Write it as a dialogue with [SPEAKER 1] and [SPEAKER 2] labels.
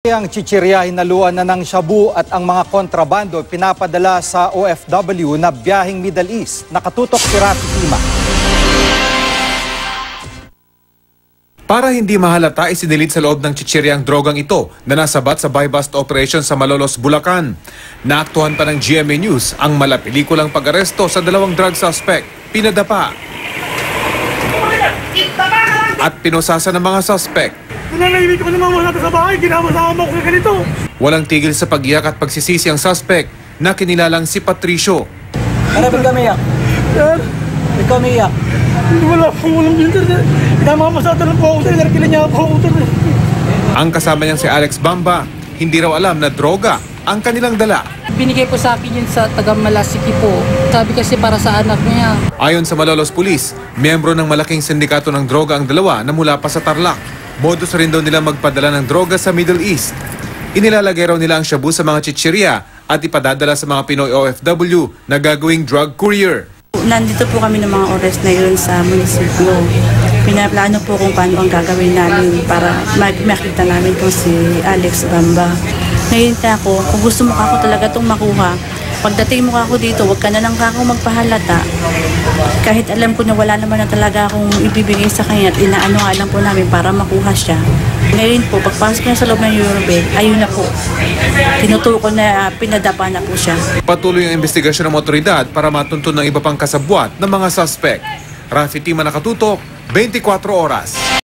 [SPEAKER 1] Ang chichirya hinaluan na ng shabu at ang mga kontrabando pinapadala sa OFW na biyaheng Middle East. Nakatutok si Rafi Tima.
[SPEAKER 2] Para hindi mahalata, isinilid sa loob ng chichirya ang drogang ito na nasabat sa buy-bust operation sa Malolos, Bulacan. Naaktuhan pa ng GMA News ang malapelikulang pag-aresto sa dalawang drug suspect. Pinadapa at pinosasa ng mga suspect.
[SPEAKER 3] Nananahimik ko na mga natin sa bahay, ginama-sama ko kaya ganito.
[SPEAKER 2] Walang tigil sa pag-iyak at pagsisisi ang suspect na kinilalang si Patricio.
[SPEAKER 4] Ano ba kami iyak?
[SPEAKER 3] Sir,
[SPEAKER 4] Ikaw may iyak?
[SPEAKER 3] wala akong walang internet. Ginama-masata lang po ako sir, narkila niya ako sir.
[SPEAKER 2] Ang kasama niyang si Alex Bamba, hindi raw alam na droga ang kanilang dala.
[SPEAKER 5] Binigay ko sa akin yun sa taga Malasiki po. Sabi kasi para sa anak niya.
[SPEAKER 2] Ayon sa Malolos Police, miyembro ng malaking sindikato ng droga ang dalawa na mula pa sa Tarlac. Modus rin daw nila magpadala ng droga sa Middle East. Inilalagay raw nila ang shabu sa mga chichirya at ipadadala sa mga Pinoy OFW na gagawing drug courier.
[SPEAKER 6] Nandito po kami ng mga oras na yun sa munisipyo. Pinaplano po kung paano ang gagawin namin para makita namin kung si Alex Bamba. Ngayon ako, kung gusto mo ako talaga itong makuha, pagdating mo ako dito, huwag ka na lang ako magpahalata. Kahit alam ko na wala naman na talaga akong ibibigay sa kanya at inaano nga lang po namin para makuha siya. Ngayon po, pagpasok niya sa loob ng Eurobed, ayun na po. Tinutuko na pinadapa na po siya.
[SPEAKER 2] Patuloy ang investigasyon ng otoridad para matuntun ng iba pang kasabwat ng mga suspect. Rafi Tima, nakatutok, 24 oras.